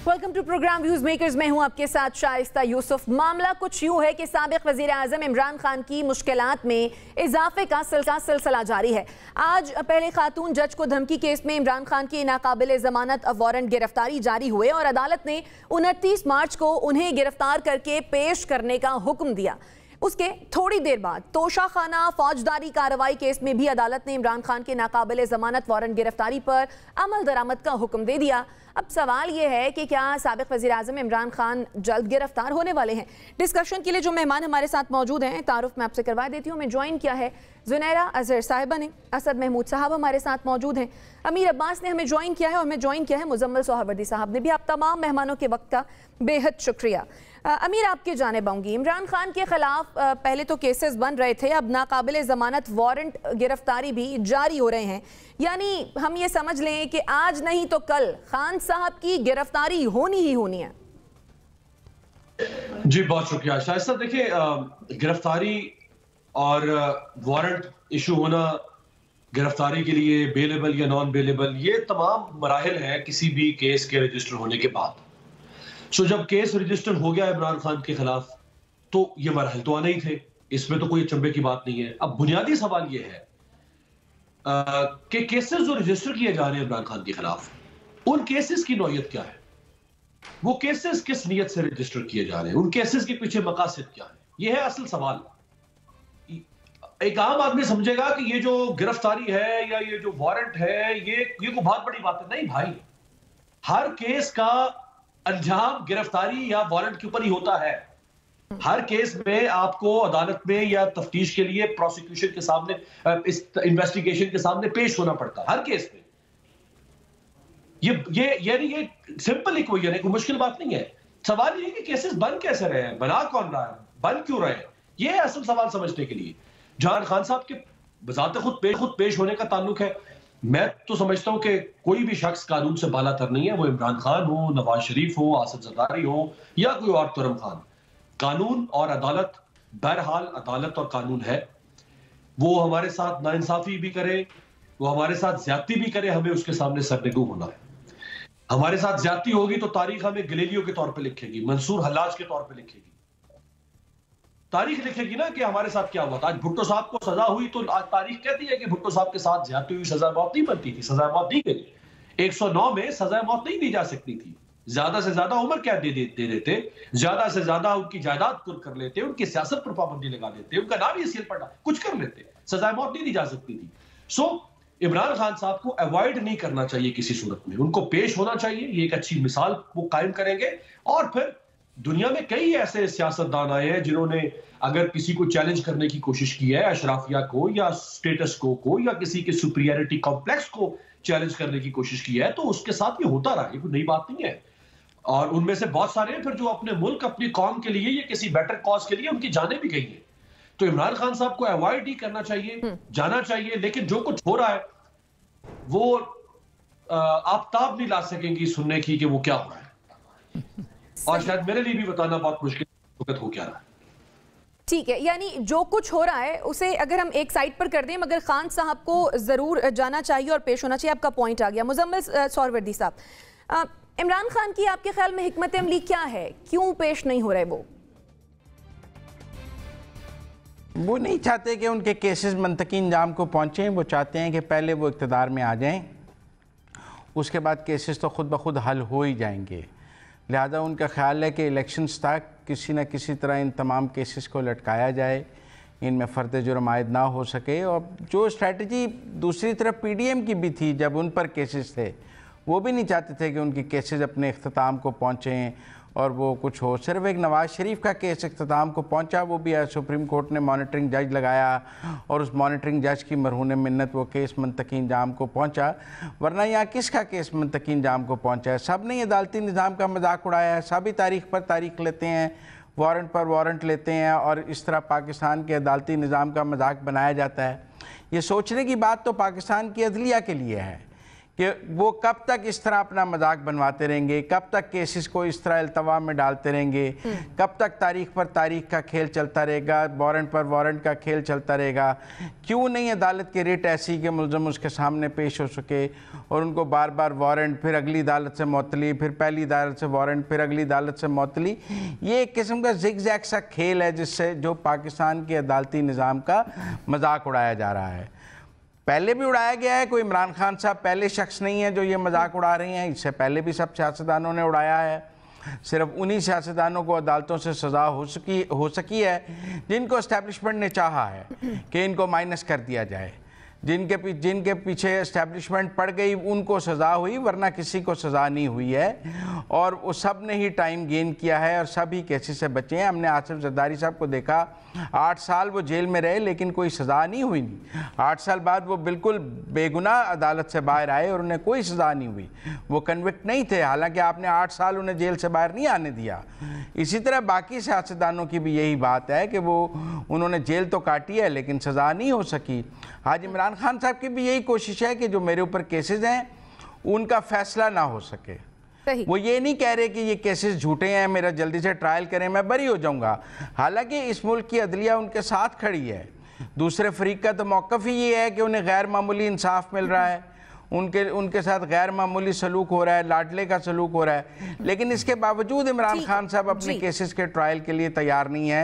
Welcome to program views makers. मैं हूं आपके साथ शाइस्ता यूसुफ। मामला कुछ यूं है कि साबिक वजीर आजम इमरान खान की मुश्किलात में इजाफे का सिलसिला जारी है। आज पहले खातून जज को धमकी केस में इमरान खान की नाकाबिल जमानत वारंट गिरफ्तारी जारी हुए और अदालत ने 29 मार्च को उन्हें गिरफ्तार करके पेश करने का हुक्म दिया। उसके थोड़ी देर बाद तोशाखाना फौजदारी कार्रवाई केस में भी अदालत ने इमरान खान के नाकाबिल जमानत वारंट गिरफ्तारी पर अमल दरामद का हुक्म दे दिया। अब सवाल यह है कि क्या साबिक वज़ीर आज़म इमरान खान जल्द गिरफ्तार होने वाले हैं? डिस्कशन के लिए जो मेहमान हमारे साथ मौजूद हैं, तारुफ मैं आपसे करवा देती हूँ। मैं ज्वाइन किया है जुनैरा अजहर साहिबा ने, असद महमूद साहब हमारे साथ मौजूद हैं, अमीर अब्बास ने हमें ज्वाइन किया है और हमें ज्वाइन किया है मुजम्मिल सोहरावर्दी साहब ने भी। आप तमाम मेहमानों के वक्त का बेहद शुक्रिया। अमीर, आपकी जानिब आऊंगी। इमरान खान के खिलाफ पहले तो केसेस बन रहे थे, अब नाकाबिल जमानत वारंट गिरफ्तारी भी जारी हो रहे हैं, यानी हम ये समझ लें कि आज नहीं तो कल खान साहब की गिरफ्तारी होनी ही होनी है। जी बहुत शुक्रिया शाइस्ता। देखिए, गिरफ्तारी और वारंट इशू होना, गिरफ्तारी के लिए बेलेबल या नॉन बेलेबल, ये तमाम मराहिल हैं किसी भी केस के रजिस्टर होने के बाद। सो जब केस रजिस्टर हो गया इमरान खान के खिलाफ तो ये मराहल तो आने ही थे, इसमें तो कोई चंबे की बात नहीं है। अब बुनियादी सवाल ये है कि केसेस जो रजिस्टर किए जा रहे हैं इमरान खान के खिलाफ, उन केसेस की नौयत क्या है, वो केसेस किस नीयत से रजिस्टर किए जा रहे हैं, उन केसेस के पीछे मकासद क्या है, ये है असल सवाल। एक आम आदमी समझेगा कि ये जो गिरफ्तारी है या ये जो वारंट है ये कोई बहुत बड़ी बात है। नहीं भाई, हर केस का अंजाम गिरफ्तारी या वारंट के ऊपर ही होता है। हर केस में आपको अदालत में या तफ्तीश के लिए प्रोसिक्यूशन के सामने, इस इन्वेस्टिगेशन के सामने पेश होना पड़ता है हर केस में। ये सिंपल इक्वेशन है, कोई मुश्किल बात नहीं है। सवाल ये है कि केसेस बन कैसे रहे हैं, बना कौन रहा है, बन क्यों रहे हैं, ये है असल सवाल समझने के लिए। जहां खान साहब के बजाते खुद पेश होने का ताल्लुक है, मैं तो समझता हूं कि कोई भी शख्स कानून से बालातर नहीं है, वो इमरान खान हो, नवाज शरीफ हो, आसिफ जरदारी हो या कोई और तुरम खान। कानून और अदालत, बहरहाल अदालत और कानून है, वो हमारे साथ नाइंसाफी भी करे, वो हमारे साथ ज्यादती भी करे, हमें उसके सामने सरनिगू होना है। हमारे साथ ज्यादती होगी तो तारीख हमें गलेलियो के तौर पे लिखेगी, मंसूर हल्लाज के तौर पे लिखेगी, तारीख लिखेगी ना कि हमारे साथ क्या हुआ था। आज भुट्टो साहब को सजा हुई तो आज तारीख कहती है कि भुट्टो साहब के साथ ज्यादती हुई, सजा मौत नहीं बनती थी, सजा मौत दी गई। 109 में सजा मौत नहीं दी जा सकती थी, ज्यादा से ज्यादा उम्र कैद दे देते, ज्यादा से ज्यादा उनकी जायदाद कुर्क कर लेते, उनकी सियासत पर पाबंदी लगा देते, उनका नाम ही सील पड़ा, कुछ कर लेते, सजा मौत नहीं दी जा सकती थी। सो इमरान खान साहब को अवॉइड नहीं करना चाहिए किसी सूरत में, उनको पेश होना चाहिए। ये एक अच्छी मिसाल वो कायम करेंगे। और फिर दुनिया में कई ऐसे सियासतदान आए हैं जिन्होंने अगर किसी को चैलेंज करने की कोशिश की है, अशराफिया को या स्टेटस को या किसी के सुपीरियरिटी कॉम्प्लेक्स को चैलेंज करने की कोशिश की है, तो उसके साथ ये होता रहा, ये कोई नई बात नहीं है। और उनमें से बहुत सारे हैं फिर जो अपने मुल्क, अपनी कौम के लिए या किसी बेटर कॉज के लिए उनकी जानें भी गई हैं। तो इमरान खान साहब को अवॉइड ही करना चाहिए, जाना चाहिए। लेकिन जो कुछ हो रहा है वो आफताब नहीं ला सकेंगी सुनने की कि वो क्या हो रहा है, और शायद मेरे लिए भी बताना बहुत मुश्किल हो क्या रहा है। ठीक है, यानी जो कुछ हो रहा है उसे अगर हम एक साइड पर कर दें, मगर खान साहब को जरूर जाना चाहिए और पेश होना चाहिए। आपका पॉइंट आ गया। मुजम्मिल सोहरावर्दी साहब, इमरान खान की आपके ख्याल में हिकमत अमली क्या है, क्यों पेश नहीं हो रहे? वो नहीं चाहते कि उनके केसेस मंतकी इंजाम को पहुँचें, वो चाहते हैं कि पहले वो इक़्तिदार में आ जाएं, उसके बाद केसेस तो खुद ब खुद हल हो ही जाएंगे। लिहाजा उनका ख्याल है कि इलेक्शंस तक किसी न किसी तरह इन तमाम केसेस को लटकाया जाए, इनमें फ़र्द जुर्म आयद ना हो सके। और जो स्ट्रेटजी दूसरी तरफ PDM की भी थी, जब उन पर केसेस थे, वो भी नहीं चाहते थे कि उनकी केसेस अपने इख्तिताम को पहुँचें और वो कुछ हो। सिर्फ एक नवाज़ शरीफ का केस इख्तिताम को पहुंचा, वो भी सुप्रीम कोर्ट ने मॉनिटरिंग जज लगाया और उस मॉनिटरिंग जज की मरहून मिन्नत वो केस मुंतकी इंजाम को पहुंचा। वरना यहाँ किसका केस मुंतकी इंजाम को पहुंचा है? सब ने अदालती निज़ाम का मजाक उड़ाया है, सभी तारीख पर तारीख लेते हैं, वारंट पर वारंट लेते हैं और इस तरह पाकिस्तान के अदालती निज़ाम का मजाक बनाया जाता है। ये सोचने की बात तो पाकिस्तान की अदलिया के लिए है कि वो कब तक इस तरह अपना मजाक बनवाते रहेंगे, कब तक केसेस को इस तरह अल्तवा में डालते रहेंगे, कब तक तारीख पर तारीख का खेल चलता रहेगा, वारंट पर वारंट का खेल चलता रहेगा। क्यों नहीं अदालत की रिट ऐसी कि मुलज़म उसके सामने पेश हो सके और उनको बार बार वारंट, फिर अगली अदालत से मुअत्तली, फिर पहली अदालत से वारंट, फिर अगली अदालत से मुअत्तली। ये एक किस्म का ज़िग-ज़ैग सा खेल है जिससे जो पाकिस्तान के अदालती निज़ाम का मजाक उड़ाया जा रहा है। पहले भी उड़ाया गया है, कोई इमरान खान साहब पहले शख्स नहीं है जो ये मजाक उड़ा रहे हैं, इससे पहले भी सब सियासतदानों ने उड़ाया है। सिर्फ उन्हीं सियासतदानों को अदालतों से सज़ा हो सकी है जिनको एस्टैब्लिशमेंट ने चाहा है कि इनको माइनस कर दिया जाए। जिनके पीछे एस्टैब्लिशमेंट पड़ गई उनको सज़ा हुई, वरना किसी को सज़ा नहीं हुई है। और वो सब ने ही टाइम गेन किया है और सभी केसेस से बचे हैं। हमने आसिफ जरदारी साहब को देखा, 8 साल वो जेल में रहे लेकिन कोई सज़ा नहीं हुई। 8 साल बाद वो बिल्कुल बेगुनाह अदालत से बाहर आए और उन्हें कोई सज़ा नहीं हुई, वो कन्विक्ट नहीं थे, हालांकि आपने 8 साल उन्हें जेल से बाहर नहीं आने दिया। इसी तरह बाकी सियासतदानों की भी यही बात है कि वो उन्होंने जेल तो काटी है लेकिन सज़ा नहीं हो सकी। आज इमरान खान साहब की भी यही कोशिश है कि जो मेरे ऊपर केसेस हैं उनका फैसला ना हो सके। वो ये नहीं कह रहे कि ये केसेस झूठे हैं, मेरा जल्दी से ट्रायल करें, मैं बरी हो जाऊंगा। हालांकि इस मुल्क की अदलिया उनके साथ खड़ी है। दूसरे फरीक का तो मौक़िफ़ ही ये है कि उन्हें गैर मामूली इंसाफ मिल रहा है, उनके साथ गैर मामूली सलूक हो रहा है, लाडले का सलूक हो रहा है। लेकिन इसके बावजूद इमरान खान साहब अपने केसेस के ट्रायल के लिए तैयार नहीं है।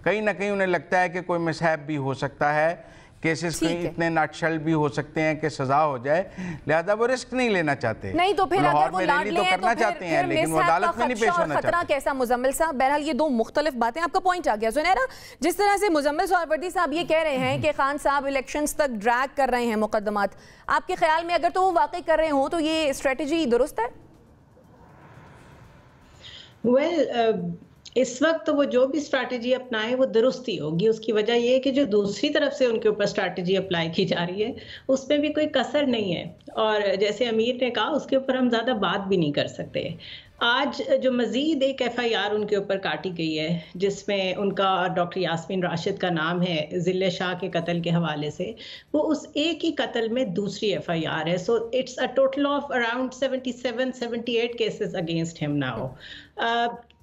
कहीं ना कहीं उन्हें लगता है कि कोई मिसहैप भी हो सकता है, केसेस कहीं इतने नाटशल भी हो सकते हैं कि सजा हो जाए, लिहाजा वो रिस्क नहीं लेना चाहते। नहीं तो फिर अगर वो लाडले तो करना चाहते हैं लेकिन वो अदालत में नहीं पेश होना चाहते। खतरा कैसा मुजम्मिल साहब? बहरहाल ये दो मुख्तलिफ बातें, आपका पॉइंट आ गया सुनहरा। जिस तरह से मुजम्मिल सोहरावर्दी साहब ये कह रहे हैं कि खान साहब इलेक्शंस तक ड्रैग कर रहे हैं मुकदमात, आपके ख्याल में अगर तो वो वाकई कर रहे हो तो ये स्ट्रेटजी दुरुस्त है? इस वक्त वो जो भी स्ट्रैटेजी अपनाए वो दुरुस्त ही होगी। उसकी वजह ये है कि जो दूसरी तरफ से उनके ऊपर स्ट्रैटेजी अप्लाई की जा रही है उसमें भी कोई कसर नहीं है। और जैसे अमीर ने कहा उसके ऊपर हम ज़्यादा बात भी नहीं कर सकते। आज जो मज़ीद एक FIR उनके ऊपर काटी गई है जिसमें उनका डॉक्टर यास्मीन राशिद का नाम है ज़िले शाह के कत्ल के हवाले से, वो उस एक ही कत्ल में दूसरी FIR है। So it's a total of around 77-78 cases against him now.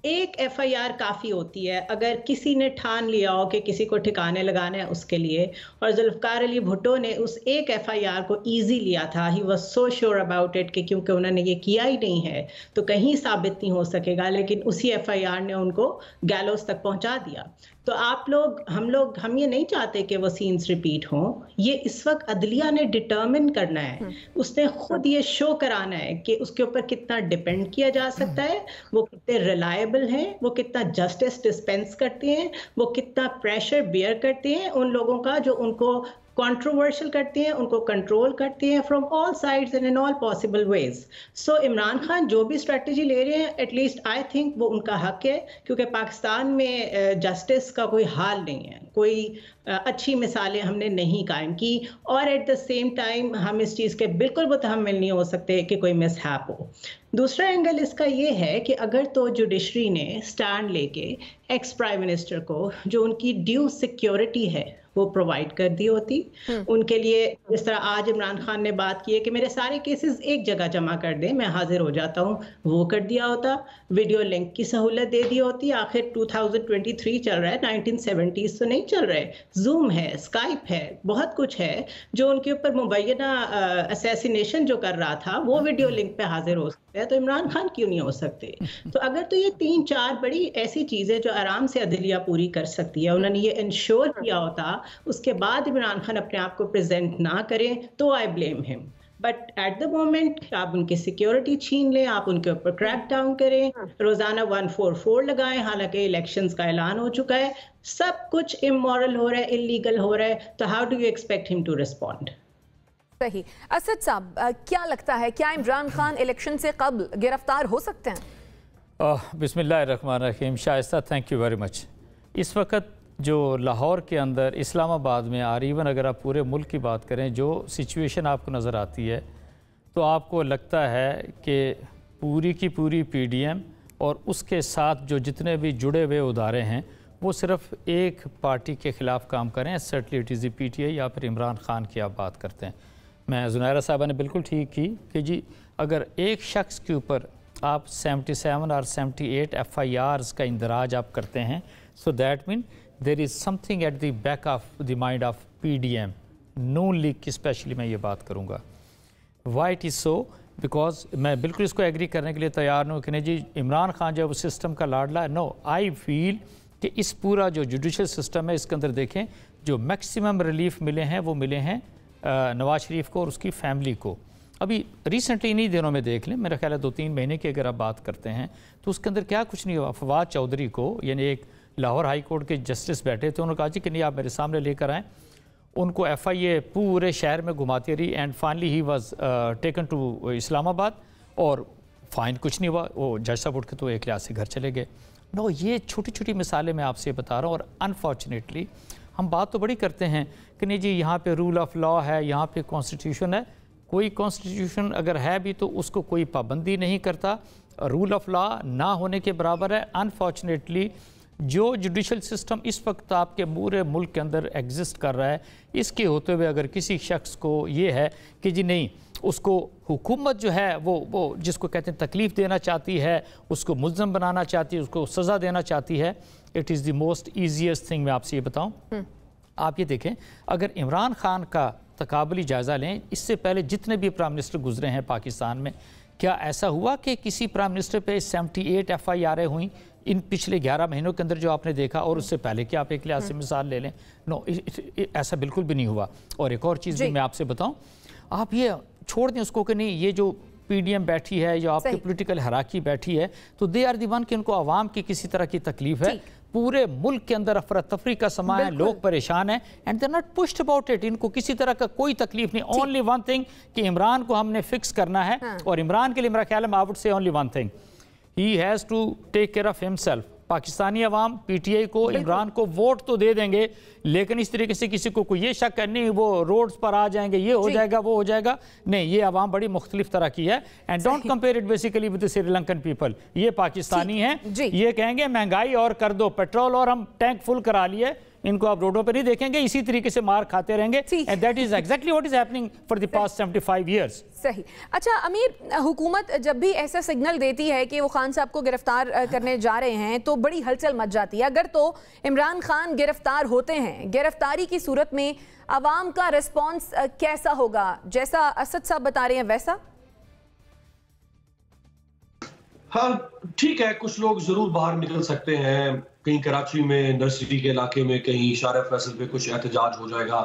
एक FIR काफ़ी होती है अगर किसी ने ठान लिया हो कि किसी को ठिकाने लगाना है उसके लिए। और जुल्फ़िकार अली भुट्टो ने उस एक FIR को ईजी लिया था, he was so sure about it कि क्योंकि उन्होंने ये किया ही नहीं है तो कहीं साबित नहीं हो सकेगा, लेकिन उसी FIR ने उनको गैलोस तक पहुंचा दिया। तो हम ये नहीं चाहते कि वो सीन्स रिपीट हों। ये इस वक्त अदलिया ने डिटर्मिन करना है, उसने खुद ये शो कराना है कि उसके ऊपर कितना डिपेंड किया जा सकता है, वो कितने रिलायबल हैं, वो कितना जस्टिस डिस्पेंस करते हैं, वो कितना प्रेशर बेयर करते हैं उन लोगों का जो उनको कंट्रोवर्शियल करते हैं, उनको कंट्रोल करते हैं from all sides and in all possible ways. So Imran Khan जो भी स्ट्रेटजी ले रहे हैं, एटलीस्ट आई थिंक वो उनका हक है, क्योंकि पाकिस्तान में जस्टिस का कोई हाल नहीं है, कोई अच्छी मिसालें हमने नहीं कायम की। और एट द सेम टाइम हम इस चीज़ के बिल्कुल मुतहम्मिल नहीं हो सकते कि कोई मिसहैप हो। दूसरा एंगल इसका ये है कि अगर तो जुडिशरी ने स्टैंड लेके एक्स प्राइम मिनिस्टर को जो उनकी ड्यू सिक्योरिटी है वो प्रोवाइड कर दी होती उनके लिए, जिस तरह आज इमरान खान ने बात की है कि मेरे सारे केसेस एक जगह जमा कर दें, मैं हाजिर हो जाता हूँ, वो कर दिया होता। वीडियो लिंक की सहूलत दे दी होती। आखिर 2023 चल रहा है, 1970s तो नहीं चल रहे। जूम है, स्काइप है, बहुत कुछ है जो उनके ऊपर मुबैना असैसिनेशन जो कर रहा था वो वीडियो लिंक पे हाजिर हो सकता है, तो इमरान खान क्यों नहीं हो सकते? तो अगर तो ये 3-4 बड़ी ऐसी चीज़ें जो आराम से अदलिया पूरी कर सकती है, उन्होंने ये इंश्योर किया होता, उसके बाद इमरान खान अपने आप को प्रेजेंट ना करें तो I blame him. But at the moment आप उनकी सिक्योरिटी छीन लें, आप उनके ऊपर क्रैक डाउन करें, रोजाना 144 लगाएं, हालांकि इलेक्शंस का ऐलान हो चुका है, सब कुछ इमोरल हो रहा है, इलीगल हो रहा है, तो how do you expect him to respond? सही। असद साहब, क्या लगता है, क्या इमरान खान इलेक्शन से कबल गिरफ्तार हो सकते हैं? बिस्मिल्लाहिर्रहमानिर्रहीम। Shaista, thank you very much. इस वक्त जो लाहौर के अंदर, इस्लामाबाद में, और इवन अगर आप पूरे मुल्क की बात करें, जो सिचुएशन आपको नज़र आती है तो आपको लगता है कि पूरी की पूरी PDM और उसके साथ जो जितने भी जुड़े हुए उदारे हैं वो सिर्फ एक पार्टी के ख़िलाफ़ काम करें। सर्टली इट इज़ PTI या फिर इमरान खान की आप बात करते हैं। मैं जुनैरा साहबा ने बिल्कुल ठीक की कि जी अगर एक शख्स के ऊपर आप 77 और 78 FIRs का इंदराज आप करते हैं, so that mean there is something at the back of the mind of PDM Noon league की स्पेशली मैं ये बात करूँगा। Why it is so because मैं बिल्कुल इसको एग्री करने के लिए तैयार हूँ कि नहीं जी इमरान खान जो उस सिस्टम का लाडला है, नो आई फील कि इस पूरा जो जुडिशल सिस्टम है इसके अंदर देखें जो मैक्सिमम रिलीफ मिले हैं वो मिले हैं नवाज शरीफ को और उसकी फैमिली को। अभी रिसेंटली इन्हीं दिनों में देख लें, मेरा ख्याल है 2-3 महीने की अगर आप बात करते हैं तो उसके अंदर क्या कुछ नहीं हुआ। फवाद चौधरी को यानी एक लाहौर हाई कोर्ट के जस्टिस बैठे थे, उन्होंने कहा जी कि नहीं आप मेरे सामने लेकर आएँ। उनको FIA पूरे शहर में घुमाती रही and finally he was taken to Islamabad और फाइन कुछ नहीं हुआ। वो जज साहब उठ के तो एक लिहाज से घर चले गए। नो, ये छोटी छोटी मिसालें मैं आपसे बता रहा हूँ। और अनफॉर्चुनेटली हम बात तो बड़ी करते हैं कि नहीं जी यहाँ पे रूल ऑफ लॉ है, यहाँ पे कॉन्स्टिट्यूशन है। कोई कॉन्स्टिट्यूशन अगर है भी तो उसको कोई पाबंदी नहीं करता, रूल ऑफ लॉ ना होने के बराबर है। अनफॉर्चुनेटली जो जुडिशल सिस्टम इस वक्त आपके पूरे मुल्क के अंदर एग्जिस्ट कर रहा है, इसके होते हुए अगर किसी शख्स को ये है कि जी नहीं उसको हुकूमत जो है वो जिसको कहते हैं तकलीफ़ देना चाहती है, उसको मुल्ज़म बनाना चाहती है, उसको सज़ा देना चाहती है, it is the most easiest thing. मैं आपसे ये बताऊँ, आप ये देखें अगर इमरान खान का तकाबली जायज़ा लें, इससे पहले जितने भी प्राइम मिनिस्टर गुजरे हैं पाकिस्तान में, क्या ऐसा हुआ कि किसी प्राइम मिनिस्टर पे 78 FIR हुई इन पिछले 11 महीनों के अंदर जो आपने देखा, और उससे पहले कि आप एक लिहाज से मिसाल ले लें? नो, ऐसा बिल्कुल भी नहीं हुआ। और एक और चीज़ भी मैं आपसे बताऊं, आप ये छोड़ दें उसको कि नहीं ये जो PDM बैठी है या आपकी पॉलिटिकल हराकी बैठी है, तो दे आर दी वन कि उनको आवाम की किसी तरह की तकलीफ है। पूरे मुल्क के अंदर अफरा तफरी का समा है, लोग परेशान हैं and they are not pushed about it. इनको किसी तरह का कोई तकलीफ नहीं। ओनली वन थिंग कि इमरान को हमने फिक्स करना है। और इमरान के लिए मेरा ख्याल है I would say only one thing, he has to take care of himself. Pakistani अवाम PTI को, इमरान को वोट तो दे देंगे, लेकिन इस तरीके से किसी को कोई ये शक है नहीं वो रोड्स पर आ जाएंगे, ये हो जाएगा वो हो जाएगा, नहीं, ये अवाम बड़ी मुख्तलिफ तरह की है। And don't compare it basically with the Sri Lankan people. ये पाकिस्तानी हैं, ये कहेंगे महंगाई और कर दो, पेट्रोल और हम टैंक फुल करा लिए, इनको आप रोडों पर नहीं देखेंगे, इसी तरीके से मार खाते रहेंगे। And that is exactly what is happening for the past 75 years. सही। अच्छा अमीर, हुकूमत जब भी ऐसा सिग्नल देती है कि वो खान साहब को गिरफ्तार करने जा रहे हैं तो बड़ी हलचल मच जाती है। अगर तो इमरान खान गिरफ्तार होते हैं, गिरफ्तारी की सूरत में अवाम का रिस्पॉन्स कैसा होगा? जैसा असद साहब बता रहे हैं वैसा? हाँ ठीक है, कुछ लोग जरूर बाहर निकल सकते हैं, कहीं कराची में नर्सरी के इलाके में कहीं शारा फैसल पे कुछ एहतजाज हो जाएगा,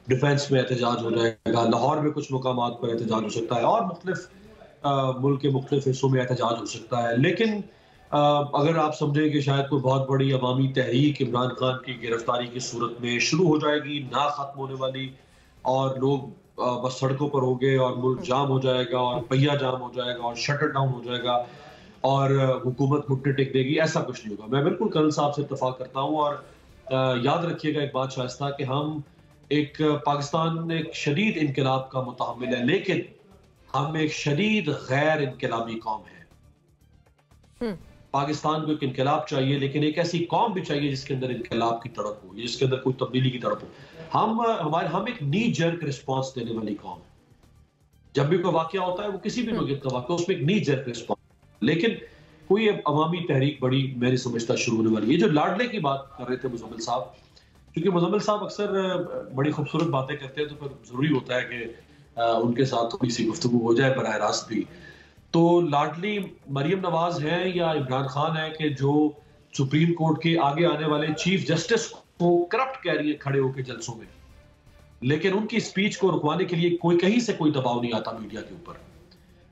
डिफेंस में एहतजाज हो जाएगा, लाहौर में कुछ मुकामात पर एहतजाज हो सकता है और मुख्तलिफ मुल्क के मुख्तलिफ हिस्सों में एहतजाज हो सकता है। लेकिन अगर आप समझें कि शायद कोई बहुत बड़ी अवामी तहरीक इमरान खान की गिरफ्तारी की सूरत में शुरू हो जाएगी, ना खत्म होने वाली, और लोग बस सड़कों पर होंगे और मुल्क जाम हो जाएगा और पहिया जाम हो जाएगा और शटर डाउन हो जाएगा और हुकूमत घुटने टेक देगी, ऐसा कुछ नहीं होगा। मैं बिल्कुल कर्नल साहब से इत्तफाक करता हूँ। और याद रखिएगा एक बात शाइस्ता, कि हम पाकिस्तान एक शदीद इनकलाब का मुतहम्मिल है, लेकिन हम एक शदीद गैर इनकलाबी कौम है। पाकिस्तान को एक इनकलाब चाहिए, लेकिन एक ऐसी कौम भी चाहिए जिसके अंदर इनकलाब की तड़प हो, जिसके अंदर कोई तब्दीली की तड़प हो। हम एक नी जर्क रिस्पॉन्स देने वाली कौम है। जब भी कोई वाकया होता है, वो किसी भी नौयत का वाकया, उसमें एक नी जर्क रिस्पॉन्स, लेकिन कोई अवामी तहरीक बड़ी मैंने समझता शुरू होने वाली है। ये जो लाडले की बात कर रहे थे मुजम्मिल साहब, क्योंकि मुजम्मिल साहब अक्सर बड़ी खूबसूरत बातें करते हैं, तो फिर जरूरी होता है कि उनके साथ थोड़ी सी गुफ्तगू हो जाए बराह रास्त भी। तो लाडली मरियम नवाज हैं या इमरान खान है कि जो सुप्रीम कोर्ट के आगे आने वाले चीफ जस्टिस को करप्ट कह रही है खड़े होकर जलसों में, लेकिन उनकी स्पीच को रुकवाने के लिए कोई कहीं से कोई दबाव नहीं आता मीडिया के ऊपर।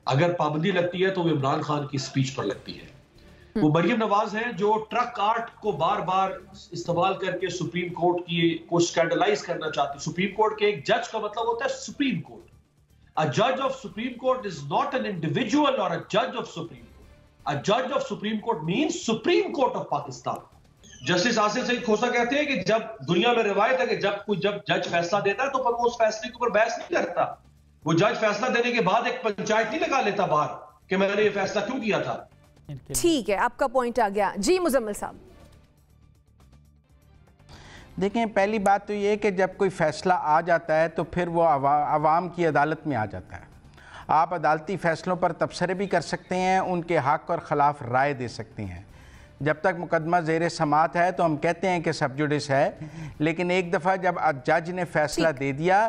अगर पाबंदी लगती है तो वो इमरान खान की स्पीच पर लगती है। वो मरियम नवाज हैं जो ट्रक आर्ट को बार बार इस्तेमाल करके सुप्रीम कोर्ट की को स्कैंडलाइज करना चाहती। सुप्रीम कोर्ट के एक जज का मतलब होता है supreme court. A judge of Supreme Court is not an individual or a judge of Supreme Court. A judge of Supreme Court means Supreme Court of Pakistan. Justice Asif Saeed Khosa कहते हैं कि जब दुनिया में रिवायत है कि जब जज फैसला देता है तो पर वो उस फैसले के ऊपर बहस नहीं करता। वो जज फैसला देने के बाद एक पंचायत नहीं लगा लेता बाहर कि मैंने ये फैसला क्यों किया था। ठीक है, आपका पॉइंट आ गया। जी मुजम्मिल साहब। देखें, पहली बात तो ये कि जब कोई फ़ैसला आ जाता है तो फिर वो आवाम की अदालत में आ जाता है। आप अदालती फ़ैसलों पर तबसरे भी कर सकते हैं, उनके हक़ और ख़िलाफ़ राय दे सकते हैं। जब तक मुकदमा ज़ेर समात है तो हम कहते हैं कि सब जुडिस है, लेकिन एक दफ़ा जब जज ने फ़ैसला दे दिया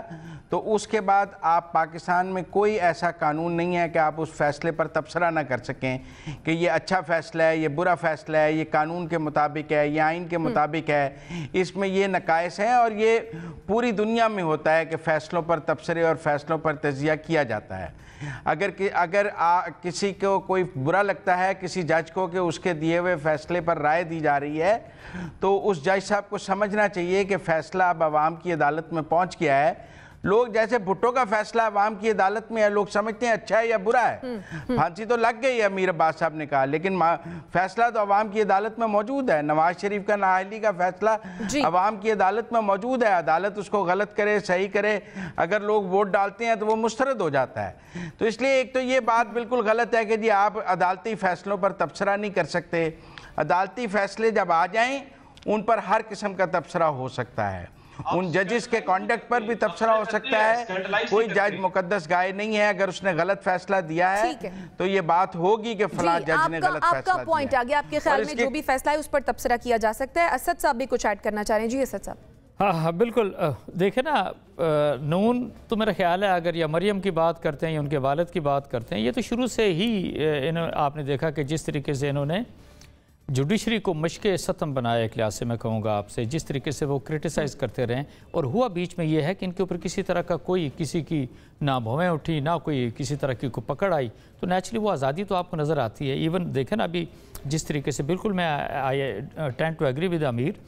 तो उसके बाद आप पाकिस्तान में कोई ऐसा कानून नहीं है कि आप उस फ़ैसले पर तबसरा ना कर सकें कि ये अच्छा फ़ैसला है, ये बुरा फ़ैसला है, ये कानून के मुताबिक है, ये आइन के मुताबिक है, इसमें ये नकाइस हैं। और ये पूरी दुनिया में होता है कि फ़ैसलों पर तबसरे और फ़ैसलों पर तजिया किया जाता है। अगर किसी को कोई बुरा लगता है किसी जज को कि उसके दिए हुए फ़ैसले पर राय दी जा रही है, तो उस जज साहब को समझना चाहिए कि फ़ैसला अब आवाम की अदालत में पहुंच गया है। लोग जैसे भुट्टो का फैसला आवाम की अदालत में है, लोग समझते हैं अच्छा है या बुरा है। फांसी तो लग गई है, अमीर अब्बास साहब ने कहा, लेकिन फैसला तो आवाम की अदालत में मौजूद है। नवाज शरीफ का नाअहली का फैसला आवाम की अदालत में मौजूद है। अदालत उसको गलत करे सही करे, अगर लोग वोट डालते हैं तो वो मुस्तरद हो जाता है। तो इसलिए एक तो ये बात बिल्कुल गलत है कि जी आप अदालती फैसलों पर तबसरा नहीं कर सकते। अदालती फैसले जब आ जाएं उन पर हर किस्म का तबसरा हो सकता है। उन जजेस के कॉन्डक्ट पर भी तबसरा हो सकता है। कोई जज मुकद्दस गाय नहीं है, अगर उसने गलत फैसला दिया है तो ये बात होगी कि फलां जज ने गलत फैसला दिया। आपका पॉइंट आ गया, आपके ख्याल में जो भी फैसला है उस पर तबसरा किया जा सकता है। असद साहब भी कुछ ऐड करना चाह रहे हैं। जी असद साहब। हाँ हाँ बिल्कुल। देखे ना, नून तो मेरा ख्याल है अगर या मरियम की बात करते हैं या उनके वालिद की बात करते हैं, ये तो शुरू से ही आपने देखा कि जिस तरीके से इन्होंने जुडिशरी को मशक़े सतम बनाया, एक लिहाज से मैं कहूँगा आपसे, जिस तरीके से वो क्रिटिसाइज़ करते रहें। और हुआ बीच में ये है कि इनके ऊपर किसी तरह का कोई किसी की ना भवें उठी, ना कोई किसी तरह की कोई पकड़ आई, तो नेचुरली वो आज़ादी तो आपको नज़र आती है। इवन देखें ना अभी जिस तरीके से, बिल्कुल मैं I tend to agree with Amir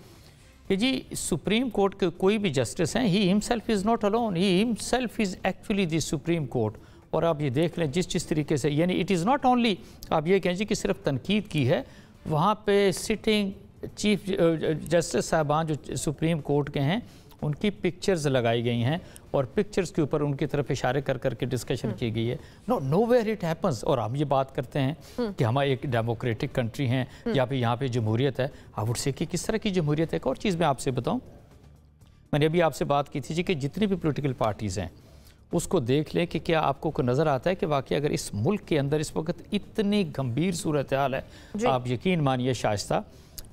कि जी सुप्रीम कोर्ट के कोई भी जस्टिस हैं, he himself is not alone, he himself is actually the supreme court. और आप ये देख लें जिस तरीके से, यानी इट इज़ नॉट ओनली आप ये कहें जी कि सिर्फ तनकीद की है, वहाँ पे सिटिंग चीफ जस्टिस साहबान जो सुप्रीम कोर्ट के हैं उनकी पिक्चर्स लगाई गई हैं और पिक्चर्स के ऊपर उनकी तरफ इशारे कर करके डिस्कशन की गई है। Nowhere it happens. और हम ये बात करते हैं कि हमारी एक डेमोक्रेटिक कंट्री हैं या फिर यहाँ पे जमहूरियत है। आई वुड से कि किस तरह की जमहूरियत है। एक और चीज़ मैं आपसे बताऊँ, मैंने अभी आपसे बात की थी जी कि जितनी भी पोलिटिकल पार्टीज़ हैं उसको देख लें कि क्या आपको को नज़र आता है कि वाकई अगर इस मुल्क के अंदर इस वक्त इतनी गंभीर सूरत हाल है, आप यकीन मानिए Shaista,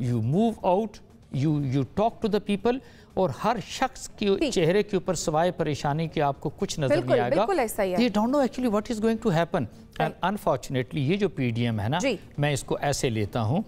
you move out, you talk to the people, और हर शख्स के चेहरे के ऊपर सवाए परेशानी के आपको कुछ नजर नहीं आएगा। They don't know actually what is going to happen. And unfortunately ये जो पीडीएम है ना, मैं इसको ऐसे लेता हूँ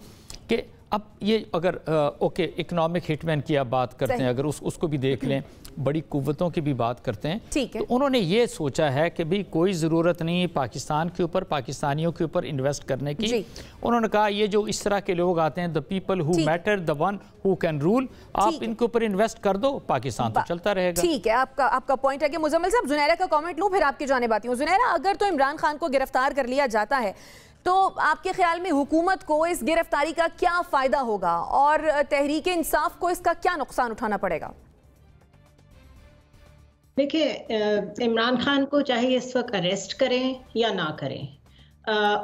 कि अब ये अगर ओके इकोनॉमिक हिटमैन की आप बात करते हैं, अगर उसको भी देख लें, बड़ी कुव्वतों की भी बात करते हैं, तो उन्होंने ये सोचा है कि भाई कोई ज़रूरत नहीं पाकिस्तान के ऊपर, पाकिस्तानियों के ऊपर इन्वेस्ट करने की। उन्होंने कहा ये जो इस तरह के लोग आते हैं, the people who matter, the one who can rule, आप इनके ऊपर इन्वेस्ट कर दो, पाकिस्तान तो चलता रहेगा। ठीक है, आपका पॉइंट है कि मुजम्मिल साहब, जुनैरा का कॉमेंट लूँ फिर आपकी जानिब आती हूँ। जुनैरा, अगर तो इमरान खान को गिरफ्तार कर लिया जाता है तो आपके ख्याल में हुकूमत को इस गिरफ्तारी का क्या फ़ायदा होगा और तहरीक इंसाफ को इसका क्या नुकसान उठाना पड़ेगा? देखिए, इमरान खान को चाहे इस वक्त अरेस्ट करें या ना करें,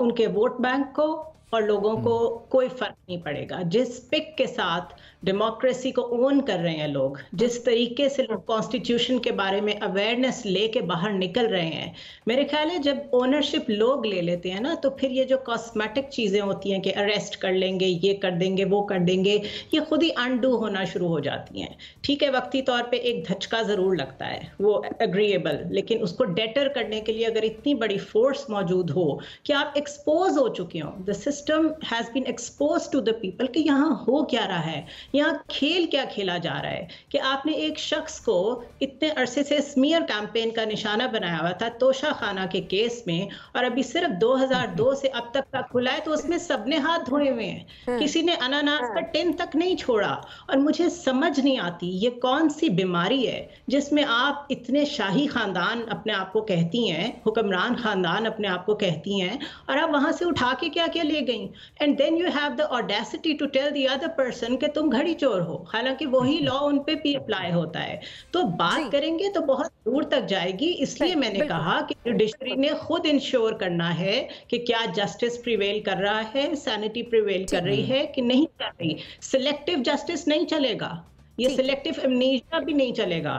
उनके वोट बैंक को और लोगों को कोई फर्क नहीं पड़ेगा। जिस पिक के साथ डेमोक्रेसी को ओन कर रहे हैं लोग, जिस तरीके से लोग कॉन्स्टिट्यूशन के बारे में अवेयरनेस लेके बाहर निकल रहे हैं, मेरे ख्याल है जब ओनरशिप लोग ले लेते हैं ना, तो फिर ये जो कॉस्मेटिक चीज़ें होती हैं कि अरेस्ट कर लेंगे, ये कर देंगे, वो कर देंगे, ये खुद ही अनडू होना शुरू हो जाती हैं। ठीक है, वक्ती तौर पे एक धचका ज़रूर लगता है, वो एग्रीएबल, लेकिन उसको डेटर करने के लिए अगर इतनी बड़ी फोर्स मौजूद हो कि आप एक्सपोज हो चुके हो, the system has been expose to the people कि यहाँ हो क्या रहा है, यहाँ खेल क्या खेला जा रहा है, कि आपने एक शख्स को इतने अरसे से स्मीयर कैंपेन का निशाना बनाया हुआ था तोशा खाना के केस में, और अभी सिर्फ 2002 से अब तक का खुला है, तो उसमें सबने हाथ धोए हुए हैं, किसी ने अनानास का टिन तक नहीं छोड़ा। और मुझे समझ नहीं आती ये कौन सी बीमारी है जिसमें आप इतने शाही खानदान अपने आप को कहती हैं, हुक्मरान खानदान अपने आप को कहती हैं, और आप वहां से उठा के क्या क्या ले गई, and then you have the audacity to tell the other person कि तुम घड़ी चोर हो, हालांकि वही लॉ उन पे भी अप्लाई होता है। तो बात करेंगे तो बहुत दूर तक जाएगी। इसलिए मैंने कहा कि जुडिशरी ने खुद इंश्योर करना है कि क्या जस्टिस प्रिवेल कर रहा है, सैनिटी प्रिवेल कर रही है कि नहीं कर रही। सिलेक्टिव जस्टिस नहीं चलेगा, ये सिलेक्टिव एमनेशिया भी नहीं चलेगा।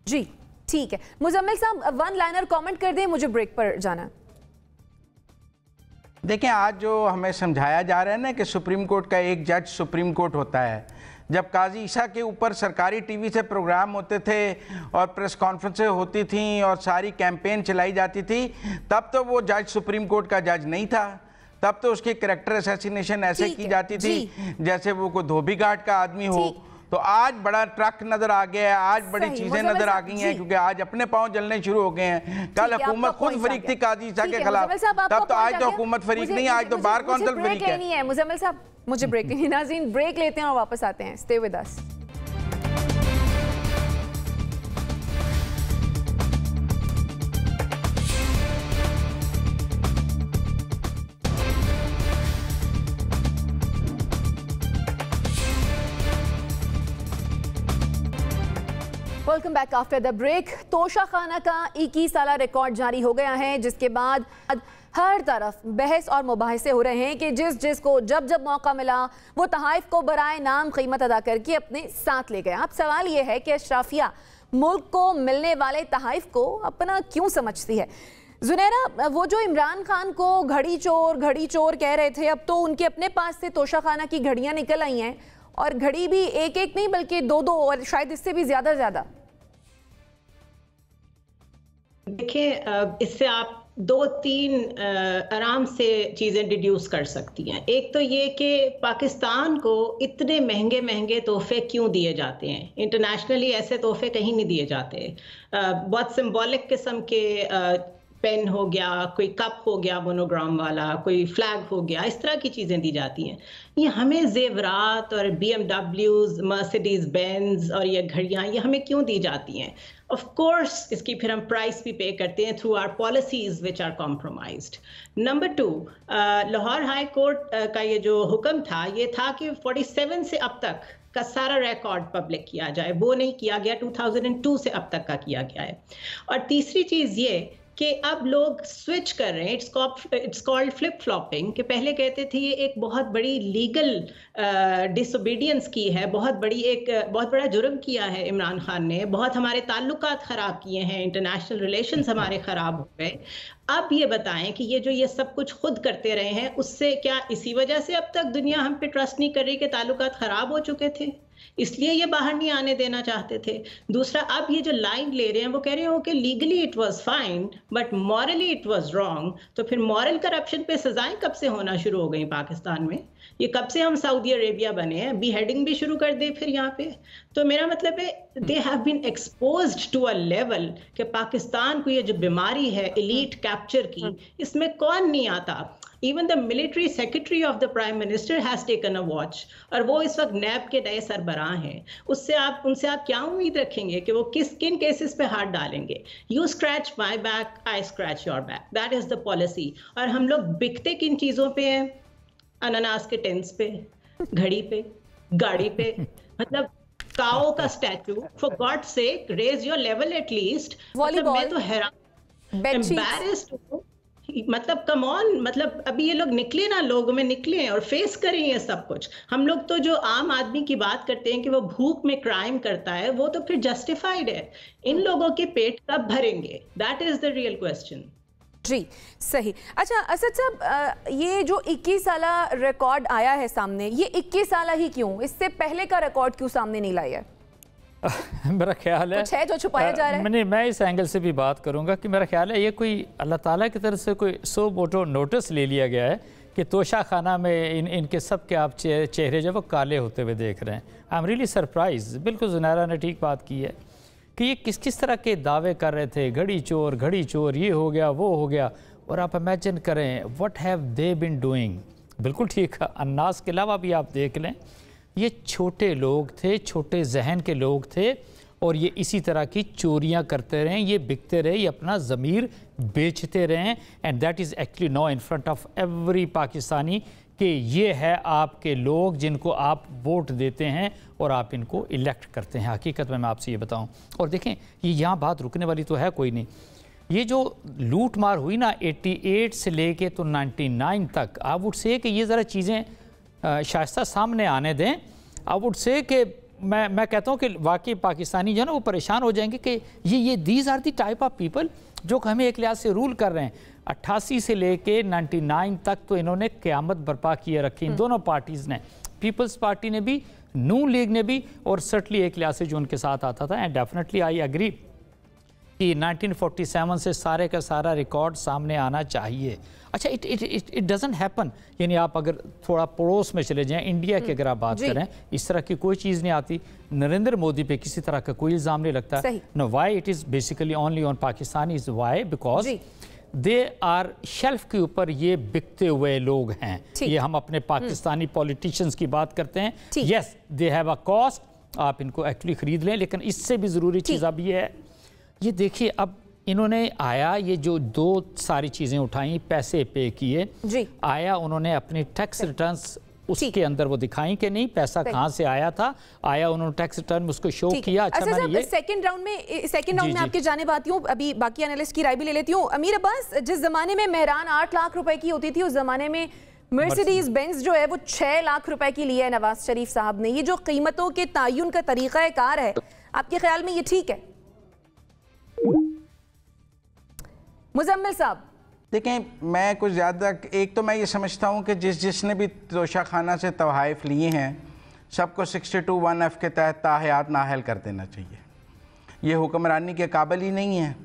जी ठीक है, मुजम्मिल साहब वन लाइनर कमेंट कर दें, मुझे ब्रेक पर जाना। देखें, आज जो हमें समझाया जा रहा है ना कि सुप्रीम कोर्ट का एक जज सुप्रीम कोर्ट होता है, जब काजी ईसा के ऊपर सरकारी टीवी से प्रोग्राम होते थे और प्रेस कॉन्फ्रेंसें होती थी और सारी कैंपेन चलाई जाती थी, तब तो वो जज सुप्रीम कोर्ट का जज नहीं था। तब तो उसकी कैरेक्टर असैसिनेशन ऐसे की जाती थी जैसे वो कोई धोबी घाट का आदमी हो। तो आज बड़ा ट्रक नजर आ गया है, आज बड़ी चीजें नजर आ गई हैं, क्योंकि आज अपने पांव जलने शुरू हो गए हैं। कल हुकूमत खुद फरीक थी काजी ईसा के खिलाफ, तब तो आज तो हुकूमत फरीक नहीं, आज तो बार काउंसिल फरीक है। मुजम्मिल साहब मुझे ब्रेक लेनी है। नाज़रीन ब्रेक लेते हैं और वापस आते हैं। Stay with us. Welcome back after the break. Toshakhana का 21 साला रिकॉर्ड जारी हो गया है, जिसके बाद हर तरफ बहस और मुबाहिसे हो रहे हैं कि जिसको जब जब मौका मिला वो तहाइफ को बराए नाम कीमत अदा करके अपने साथ ले गए। अब सवाल ये है कि अशराफिया मुल्क को मिलने वाले तहाइफ को अपना क्यों समझती है। जुनैरा, वो जो इमरान खान को घड़ी चोर कह रहे थे, अब तो उनके अपने पास से तोशा खाना की घड़ियां निकल आई हैं, और घड़ी भी एक एक नहीं बल्कि दो दो और शायद इससे भी ज्यादा। देखिए, इससे आप 2-3 आराम से चीज़ें डिड्यूस कर सकती हैं। एक तो ये कि पाकिस्तान को इतने महंगे तोहफे क्यों दिए जाते हैं। इंटरनेशनली ऐसे तोहफे कहीं नहीं दिए जाते। बहुत सिंबॉलिक किस्म के पेन हो गया, कोई कप हो गया मोनोग्राम वाला, कोई फ्लैग हो गया, इस तरह की चीज़ें दी जाती हैं। ये हमें जेवरात और BMWs, मर्सिडीज बेंज और ये घड़ियाँ ये हमें क्यों दी जाती हैं? ऑफ कोर्स इसकी फिर हम प्राइस भी पे करते हैं through our policies which are compromised. Number 2, Lahore high court का ये जो हुक्म था, ये था कि 47 से अब तक का सारा रिकॉर्ड पब्लिक किया जाए। वो नहीं किया गया, 2002 से अब तक का किया गया है। और तीसरी चीज़ ये कि अब लोग स्विच कर रहे हैं, इट्स कॉल्ड फ्लिप फ्लॉपिंग, कि पहले कहते थे ये एक बहुत बड़ी लीगल डिसोबीडियंस की है, बहुत बड़ा जुर्म किया है इमरान खान ने, बहुत हमारे ताल्लुकात ख़राब किए हैं, इंटरनेशनल रिलेशंस हमारे ख़राब हो गए। अब ये बताएं कि ये सब कुछ खुद करते रहे हैं, उससे क्या इसी वजह से अब तक दुनिया हम पे ट्रस्ट नहीं कर रही कि ताल्लुकात ख़राब हो चुके थे, इसलिए ये बाहर नहीं आने देना चाहते थे? दूसरा, अब ये जो लाइन ले रहे हैं वो कह रहे हो कि legally it was fine but morally it was wrong. तो फिर मॉरल करप्शन पे सजाएं कब से होना शुरू हो गई पाकिस्तान में? ये कब से हम सऊदी अरेबिया बने हैं? बीहेडिंग भी शुरू कर दे फिर यहाँ पे। तो मेरा मतलब है they have been exposed to a level कि पाकिस्तान को ये जो बीमारी है एलीट कैप्चर की, इसमें कौन नहीं आता। Even the military secretary of the prime minister has taken a watch, और वो इस वक्त नैब के नए सरबराह हैं। उनसे आप क्या उम्मीद रखेंगे कि वो किन केसेस पे हाथ डालेंगे? You scratch my back, I scratch your back. That is the policy. और हम लोग बिकते किन चीज़ों पे हैं? अनानास के टेंस पे, घड़ी पे, गाड़ी पे, मतलब काओ का statue. For God's sake, raise your level at least. मतलब मैं तो हैरान, embarrassed हूँ। मतलब कम ऑन, मतलब अभी ये लोग निकले ना, लोगों में निकले और फेस करें ये सब कुछ। हम लोग तो जो आम आदमी की बात करते हैं कि वो भूख में क्राइम करता है, वो तो फिर जस्टिफाइड है। इन लोगों के पेट कब भरेंगे? That is the real question. जी सही। अच्छा असद साहब, ये जो 21 साला रिकॉर्ड आया है सामने, ये 21 साला ही क्यों? इससे पहले का रिकॉर्ड क्यों सामने नहीं लाया? मेरा ख्याल है कुछ है जो छुपाया जा रहा है। मैं इस एंगल से भी बात करूंगा कि मेरा ख्याल है ये कोई अल्लाह ताला की तरफ से कोई सो मोटो नोटिस ले लिया गया है कि तोशा खाना में इनके सब के आप चेहरे जो वो काले होते हुए देख रहे हैं। I am really surprise. बिल्कुल जुनैरा ने ठीक बात की है कि ये किस तरह के दावे कर रहे थे, घड़ी चोर, ये हो गया, वो हो गया। और आप इमेजिन करें what have they been doing. बिल्कुल ठीक है, अन्नास के अलावा भी आप देख लें, ये छोटे लोग थे, छोटे जहन के लोग थे, और ये इसी तरह की चोरियां करते रहे, ये बिकते रहे, ये अपना ज़मीर बेचते रहे। And that is actually now in front of every Pakistani कि ये है आपके लोग जिनको आप वोट देते हैं और आप इनको इलेक्ट करते हैं। हकीकत में मैं आपसे ये बताऊं, और देखें ये यहाँ बात रुकने वाली तो है कोई नहीं। ये जो लूट मार हुई ना 88 से लेके तो 99 तक, आई वुड से कि ये ज़रा चीज़ें शाइस्ता सामने आने दें। आई वुड से कि मैं कहता हूँ कि वाकई पाकिस्तानी जो है ना वो परेशान हो जाएंगे कि ये these are the type of people जो हमें एक लिहाज से रूल कर रहे हैं। 88 से लेके 99 तक तो इन्होंने क़यामत बर्पा किए रखी इन दोनों पार्टीज़ ने, पीपल्स पार्टी ने भी, नून लीग ने भी, और सर्टली एक लिहाज से जो उनके साथ आता था। एंड डेफिनेटली आई एग्री कि 1947 से सारे का सारा रिकॉर्ड सामने आना चाहिए। अच्छा, इट डजंट हैपन। यानी आप अगर थोड़ा पड़ोस में चले जाएं, इंडिया की अगर आप बात करें, इस तरह की कोई चीज़ नहीं आती। नरेंद्र मोदी पे किसी तरह का कोई इल्ज़ाम नहीं लगता। No, why it is basically only on Pakistani is why because they are shelf के ऊपर ये बिकते हुए लोग हैं। ये हम अपने पाकिस्तानी पॉलिटिशियंस की बात करते हैं, yes they have a cost, आप इनको एक्चुअली खरीद लें, लेकिन इससे भी ज़रूरी चीज़ अब ये है, ये देखिए अब इन्होंने आया, ये जो दो सारी चीज़ें उठाई, पैसे पे किए, आया उन्होंने अपनी टैक्स रिटर्न्स उसके अंदर वो दिखाई कि नहीं पैसा कहाँ से आया था, आया उन्होंने टैक्स रिटर्न में उसको शो किया। अच्छा, मैंने ये सेकंड राउंड में आपके जाने आती हूँ, अभी बाकी एनालिस्ट की राय भी ले लेती हूँ। अमीर अब्बास, जिस जमाने में मेहरान 8 लाख रुपए की होती थी, उस जमाने में मर्सिडीज बेंज जो है वो 6 लाख रुपए की ली है नवाज शरीफ साहब ने। ये जो कीमतों के तायुन का तरीका कार है, आपके ख्याल में ये ठीक है? मुजम्मिल साहब देखें, मैं कुछ ज़्यादा, एक तो मैं ये समझता हूँ कि जिसने भी तोशाखाना से तवाइफ लिए हैं सबको 62(1)(f) के तहत ताहयात नाअहल कर देना चाहिए। ये हुक्मरानी के काबिल ही नहीं है।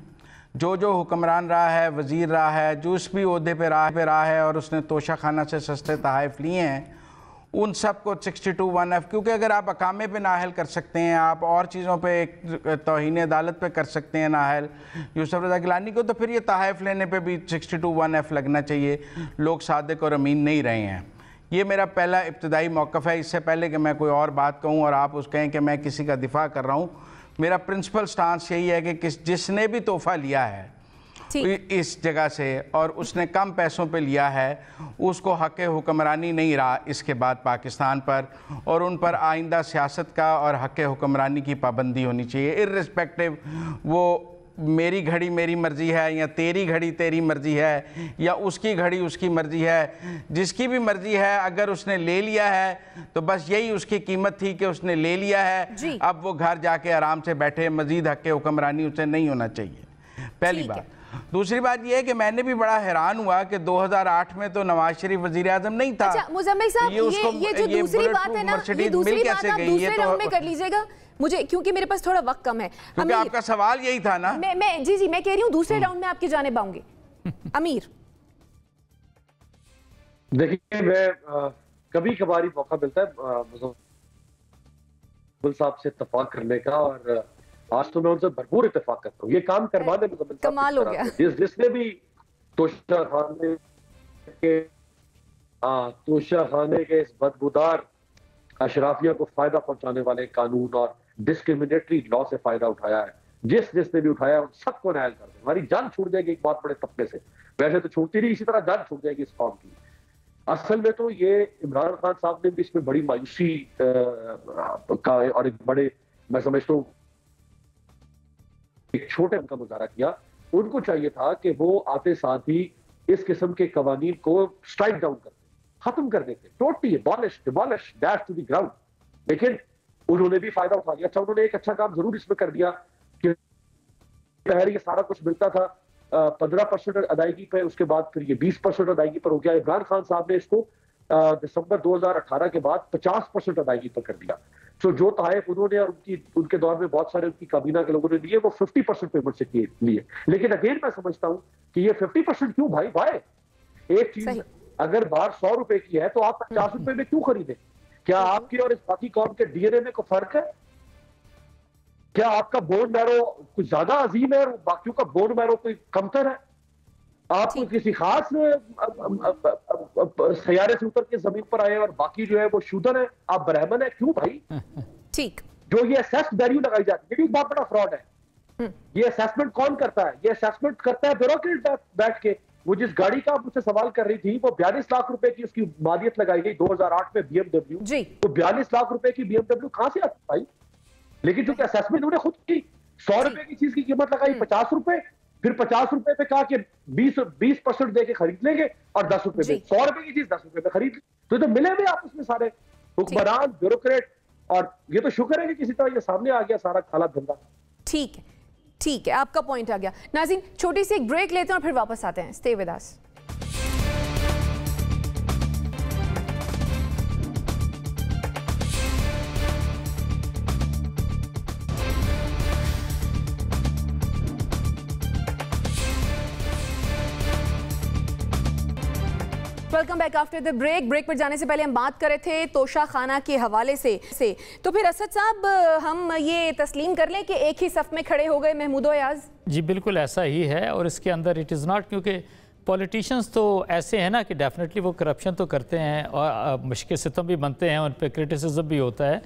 जो हुक्मरान रहा है, वज़ीर रहा है, जो उस भी ओहदे पे रहा है और उसने तोशाखाना से सस्ते तहाइफ लिए हैं, उन सब को 62(1)(f), क्योंकि अगर आप अकामे पे नाअहल कर सकते हैं, आप और चीज़ों पे तौहीन अदालत पे कर सकते हैं नाअहल यूसुफ रज़ा गिलानी को, तो फिर ये तहाइफ लेने पे भी 62(1)(f) लगना चाहिए। लोग सादिक और अमीन नहीं रहे हैं। ये मेरा पहला इब्तदाई मौक़िफ़ है। इससे पहले कि मैं कोई और बात कहूँ और आप उस कहें कि मैं किसी का दिफा कर रहा हूँ, मेरा प्रिंसिपल स्टांस यही है कि जिसने भी तोहफ़ा लिया है इस जगह से और उसने कम पैसों पे लिया है, उसको हक़ हुक्मरानी नहीं रहा इसके बाद पाकिस्तान पर, और उन पर आइंदा सियासत का और हक़ हुक्मरानी की पाबंदी होनी चाहिए, इर्रिस्पेक्टिव वो मेरी घड़ी मेरी मर्ज़ी है या तेरी घड़ी तेरी मर्ज़ी है या उसकी घड़ी उसकी मर्ज़ी है। जिसकी भी मर्ज़ी है, अगर उसने ले लिया है तो बस यही उसकी कीमत थी कि उसने ले लिया है। अब वो घर जाके आराम से बैठे, मज़ीद हक़ हुक्मरानी उसे नहीं होना चाहिए, पहली बात। दूसरी बात यह है कि मैंने भी बड़ा हैरान हुआ कि 2008 में तो नवाज शरीफ वजीर आज़म नहीं था। अच्छा मुजम्मिल साहब, ये जो दूसरी बात है ना, ये दूसरी बात आप दूसरे राउंड में कर लीजिएगा मुझे, क्योंकि मेरे पास थोड़ा वक्त कम है। क्योंकि आपका सवाल यही था ना। मैं जी मैं कह रही हूँ दूसरे राउंड में आपकी जानिब आऊंगी। अमीर देखिए, मैं कभी कभार मौका मिलता है मुजम्मिल साहब से इत्तेफाक करने का, और आज तो मैं उनसे भरपूर इत्तेफाक करता हूँ। ये काम करवाने में कमाल हो गया। जिसने भी तोशाखाने के इस बदबूदार अशराफिया को फायदा पहुंचाने वाले कानून और डिस्क्रिमिनेटरी लॉ से फायदा उठाया है, जिसने भी उठाया उन सबको नायल कर दे। हमारी जान छूट जाएगी एक बहुत बड़े तबके से, वैसे तो छूटती नहीं, इसी तरह जान छूट जाएगी इस कौम की। असल में तो ये इमरान खान साहब ने भी इसमें बड़ी मायूसी का और एक बड़े, मैं समझता हूँ एक छोटे का मुजाहरा किया। उनको चाहिए था कि वो आते साथ ही इस किस्म के कवानीन को स्ट्राइक डाउन करते, खत्म कर देते, totally demolish dash to the ground. लेकिन उन्होंने भी फायदा उठा लिया। अच्छा, उन्होंने एक अच्छा काम जरूर इसमें कर दिया कि पहले ये सारा कुछ मिलता था 15% अदायगी पे, उसके बाद फिर ये 20% अदायगी पर हो गया। इमरान खान साहब ने इसको दिसंबर 2018 के बाद 50% अदायगी पर कर दिया। तो जो तहफ़ उन्होंने और उनके दौर में बहुत सारे उनकी काबीना के लोगों ने लिए, वो 50% पेमेंट से लिए। लेकिन अगेन मैं समझता हूं कि ये 50% क्यों भाई? एक चीज अगर बाहर 100 रुपए की है तो आप 50 रुपए में क्यों खरीदें? क्या आपकी और इस बाकी कौम के डीएनए में कोई फर्क है? क्या आपका बोन मैरो कुछ ज्यादा अजीम है और बाकियों का बोन मैरो कोई कमतर है? आप किसी खास सैयारे से उतर के जमीन पर आए और बाकी जो है वो शूदर है, आप ब्राह्मण है, क्यों भाई? ठीक, जो ये असेस्ड वैल्यू लगाई जाती है, ये भी बहुत बड़ा फ्रॉड है। ये असेसमेंट कौन करता है? ये असेसमेंट करता है ब्यूरोक्रेट बैठ के। वो जिस गाड़ी का आप मुझसे सवाल कर रही थी, वो 42 लाख रुपए की उसकी मालियत लगाई गई 2008 में BMW। तो 42 लाख रुपए की BMW कहां से आती भाई? लेकिन जो असेसमेंट उन्होंने खुद की 100 रुपए की चीज की कीमत लगाई 50 रुपए, फिर 50 रुपए पे कहा कि 20% दे के खरीद लेंगे और 10 रुपए में 100 रुपए की चीज 10 रुपए में खरीद। तो मिले हुए आपस में सारे हुक्मरान, ब्यूरोक्रेट, और ये तो शुक्र है कि किसी तरह ये सामने आ गया सारा काला धंधा। ठीक है, ठीक है, आपका पॉइंट आ गया। नाज़रीन, छोटी सी एक ब्रेक लेते हैं और फिर वापस आते हैं। Stay with us. Welcome back after the break. Break पर जाने से पहले हम बात कर रहे थे तोशा खाना के हवाले से। तो फिर असद साहब, हम ये तस्लीम कर लें कि एक ही सफ में खड़े हो गए महमूद याज? जी बिल्कुल ऐसा ही है, और इसके अंदर इट इज़ नॉट, क्योंकि पॉलिटिशियंस तो ऐसे हैं ना कि डेफिनेटली वो करप्शन तो करते हैं और मुश्किल सितम भी बनते हैं, उन पर क्रिटिसिज्म भी होता है,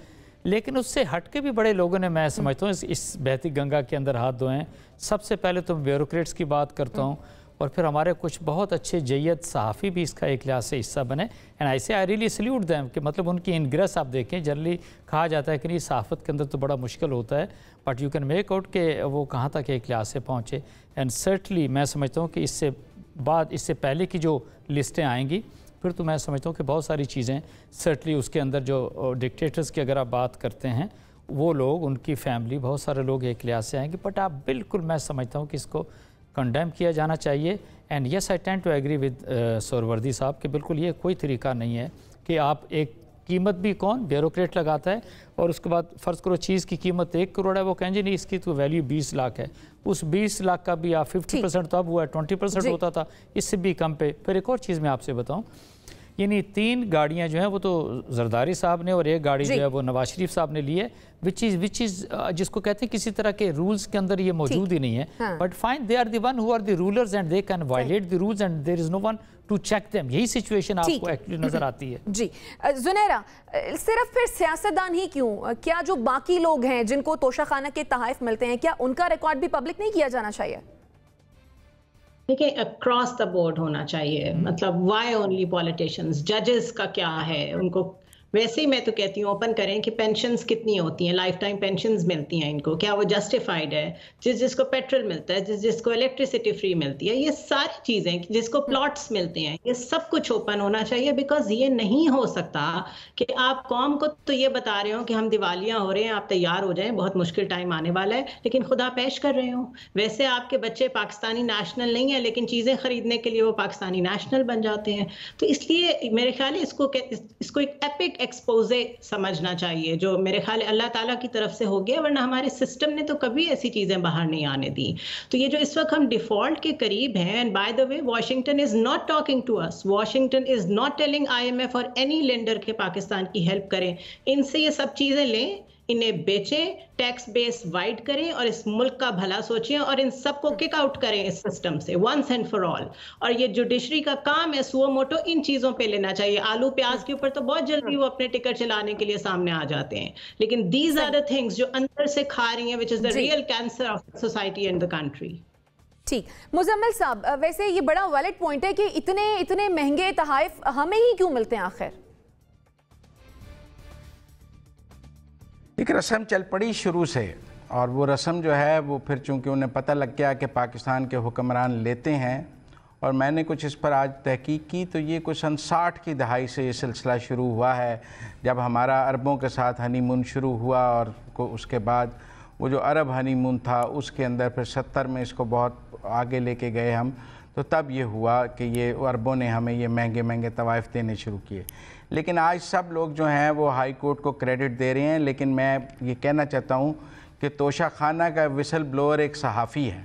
लेकिन उससे हट के भी बड़े लोगों ने, मैं समझता हूँ, इस बहती गंगा के अंदर हाथ धोए हैं। सबसे पहले तो ब्यूरोक्रेट्स की बात करता हूँ, और फिर हमारे कुछ बहुत अच्छे जय्यद सहाफ़ी भी इसका एक लिहाज से हिस्सा बने। एंड ऐसे आई रियली सल्यूट देम कि मतलब उनकी इनग्रेस आप देखें, जनरली कहा जाता है कि नहीं सहाफ़त के अंदर तो बड़ा मुश्किल होता है, but you can make out के वो कहाँ तक एक लिहाज से पहुँचे। एंड सर्टनली मैं समझता हूँ कि इससे पहले की जो लिस्टें आएंगी, फिर तो मैं समझता हूँ कि बहुत सारी चीज़ें सर्टनली उसके अंदर जो डिक्टेटर्स की अगर आप बात करते हैं, वो लोग, उनकी फैमिली, बहुत सारे लोग एक लिहाज से आएंगे, बट आप बिल्कुल मैं समझता हूँ कि इसको कंडेम किया जाना चाहिए। And yes I tend to agree with Suhrawardy साहब कि बिल्कुल ये कोई तरीका नहीं है कि आप एक कीमत भी कौन ब्यूरोक्रेट लगाता है, और उसके बाद फ़र्ज़ करो चीज़ की कीमत 1 करोड़ है, वो कहें जी नहीं इसकी तो वैल्यू 20 लाख है, उस 20 लाख का भी आप 50% तो अब हुआ है, 20% होता था, इससे भी कम पे। फिर एक और चीज़ मैं आपसे बताऊँ, यानी 3 गाड़ियां जो हैं वो तो जरदारी साहब ने और एक गाड़ी जो है वो नवाज शरीफ साहब ने ली है, विच इज़ जिसको कहते हैं किसी तरह के रूल्स के अंदर ये मौजूद ही नहीं है। But fine, they are the one who are the rulers and they can violate the rules and there is no one to check them. यही सिचुएशन आपको एक्चुअली नजर आती है। जी जुनैरा, सिर्फ फिर सियासतदान ही क्यों, क्या जो बाकी लोग हैं जिनको तोशा खाना के तहाइफ मिलते हैं, क्या उनका रिकॉर्ड भी पब्लिक नहीं किया जाना चाहिए? देखिए, अक्रॉस द बोर्ड होना चाहिए। मतलब व्हाई ओनली पॉलिटिशियंस? जजेस का क्या है? उनको वैसे ही मैं तो कहती हूँ ओपन करें कि पेंशन्स कितनी होती हैं, लाइफ टाइम पेंशन्स मिलती हैं इनको, क्या वो जस्टिफाइड है? जिसको पेट्रोल मिलता है, जिसको इलेक्ट्रिसिटी फ्री मिलती है, ये सारी चीज़ें, जिसको प्लॉट्स मिलते हैं, ये सब कुछ ओपन होना चाहिए। बिकॉज ये नहीं हो सकता कि आप कौम को तो ये बता रहे हो कि हम दिवालियाँ हो रहे हैं, आप तैयार हो जाएं, बहुत मुश्किल टाइम आने वाला है, लेकिन खुदा पेश कर रहे हो। वैसे आपके बच्चे पाकिस्तानी नेशनल नहीं है, लेकिन चीज़ें खरीदने के लिए वो पाकिस्तानी नेशनल बन जाते हैं। तो इसलिए मेरे ख्याल है इसको एक एपिक एक्सपोजे समझना चाहिए, जो मेरे ख्याल अल्लाह ताला की तरफ से हो गया, वरना हमारे सिस्टम ने तो कभी ऐसी चीजें बाहर नहीं आने दी। तो ये जो इस वक्त हम डिफॉल्ट के करीब हैं, and by the way Washington is not talking to us, Washington is not telling IMF और एनी लेंडर के पाकिस्तान की हेल्प करें। इनसे ये सब चीजें लें, इन्हें बेचें, टैक्स बेस वाइड करें और इस मुल्क का भला सोचें और इन सबको किक आउट करें इस सिस्टम से वंस एंड फॉर ऑल। और ये जुडिशरी का काम है, सुओ मोटो इन चीजों पे लेना चाहिए। आलू प्याज के ऊपर तो बहुत जल्दी वो अपने टिकट चलाने के लिए सामने आ जाते हैं, लेकिन दीज आर द थिंग्स जो अंदर से खा रही हैं, which is the real cancer of society and the country. ठीक, मुजम्मिल साहब, वैसे ये बड़ा वैलिड पॉइंट है कि इतने महंगे तहाइफ हमें ही क्यों मिलते हैं आखिर? एक रस्म चल पड़ी शुरू से, और वो रस्म जो है वो फिर चूंकि उन्हें पता लग गया कि पाकिस्तान के हुक्मरान लेते हैं, और मैंने कुछ इस पर आज तहकीक की, तो ये कुछ सन 60 की दहाई से ये सिलसिला शुरू हुआ है, जब हमारा अरबों के साथ हनीमून शुरू हुआ, और उसके बाद वो जो अरब हनीमून था उसके अंदर फिर 70 में इसको बहुत आगे लेके गए हम, तो तब ये हुआ कि ये अरबों ने हमें ये महंगे महंगे तवाइफ देने शुरू किए। लेकिन आज सब लोग जो हैं वो हाई कोर्ट को क्रेडिट दे रहे हैं, लेकिन मैं ये कहना चाहता हूँ कि तोशा खाना का विसल ब्लोअर एक सहाफ़ी है,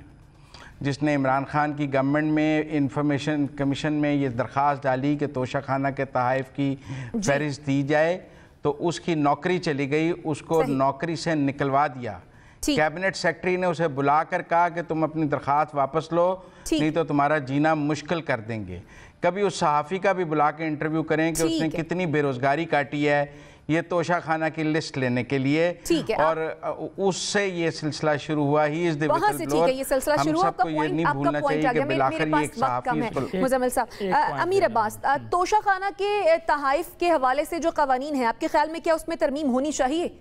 जिसने इमरान खान की गवर्नमेंट में इंफॉर्मेशन कमीशन में ये दरख्वास्त डाली कि तोशा खाना के तहाइफ की फहरिस्त दी जाए, तो उसकी नौकरी चली गई, उसको नौकरी से निकलवा दिया। कैबिनेट सेक्रेटरी ने उसे बुला कर कहा कि तुम अपनी दरख्वास्त वापस लो, नहीं तो तुम्हारा जीना मुश्किल कर देंगे। कभी उस सहाफ़ी का भी बुला के इंटरव्यू करें कि उसने कितनी बेरोजगारी काटी है ये तोशा खाना की लिस्ट लेने के लिए, और उससे ये सिलसिला शुरू हुआ। He is the whistle blower. हम सबको ये नहीं भूलना चाहिए कि बिलाखिर ये एक सहाफ़ी। मुजम्मिल साहब, अमीर अब्बास, तोशा खाना के तहाइफ के हवाले से जो कवानीन है, आपके ख्याल में क्या उसमें तरमीम होनी चाहिए?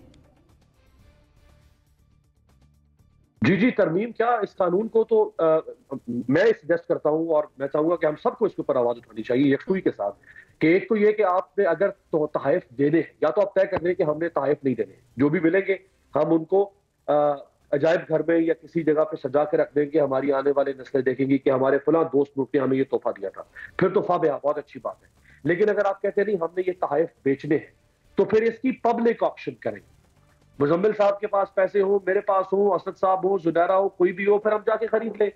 जी, तरमीम क्या, इस कानून को तो मैं सजेस्ट करता हूं, और मैं चाहूंगा कि हम सबको इसके ऊपर आवाज उठानी चाहिए यकसुई के साथ, कि एक तो ये कि आपने अगर तो तहफ़ देने, या तो आप तय कर दें कि हमने तहफ़ नहीं देने, जो भी मिलेंगे हम उनको अजायब घर में या किसी जगह पे सजा के रख देंगे, हमारी आने वाली नस्लें देखेंगी कि हमारे फलां दोस्त ग्रुप ने हमें ये तोहफा दिया था, फिर तोहफा भी बहुत अच्छी बात है। लेकिन अगर आप कहते हैं नहीं हमने ये तहफ़ बेचने हैं, तो फिर इसकी पब्लिक ऑक्शन करें। मुजम्मिल साहब के पास पैसे हो, मेरे पास हो, असद साहब हो, जुनैरा हो, कोई भी हो, फिर हम जाके खरीद लें।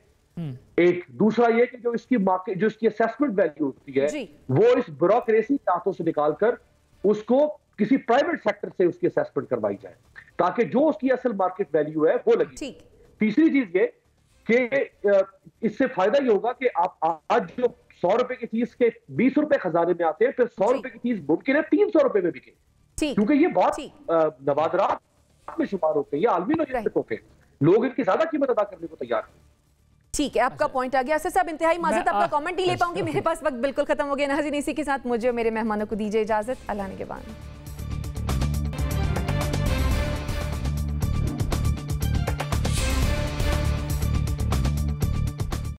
एक दूसरा ये कि जो इसकी मार्केट, जो इसकी असेसमेंट वैल्यू होती है, वो इस ब्यूरोक्रेसी के हाथों से निकालकर उसको किसी प्राइवेट सेक्टर से उसकी असेसमेंट करवाई जाए, ताकि जो उसकी असल मार्केट वैल्यू है वो लगी। तीसरी चीज ये कि इससे फायदा ये होगा कि आप आज जो 100 रुपए की चीज के 20 रुपए खजाने में आते हैं, फिर 100 रुपए की चीज मुमकिन है 300 रुपए में बिके, क्योंकि ये बहुत नवादरात में शुमार होते हैं, ये आलमी लॉजिस्टिक होते हैं, लोग इनकी ज्यादा कीमत अदा करने को तैयार हैं। ठीक है, आपका पॉइंट आ गया। असद साहब इंतहाई माजरत, आपका कमेंट नहीं ले पाऊंगी, मेरे पास वक्त बिल्कुल खत्म हो गया। नाज़रीन, इसी के साथ मुझे और मेरे मेहमानों को दीजिए इजाजत। अल्लाह ने के बाद।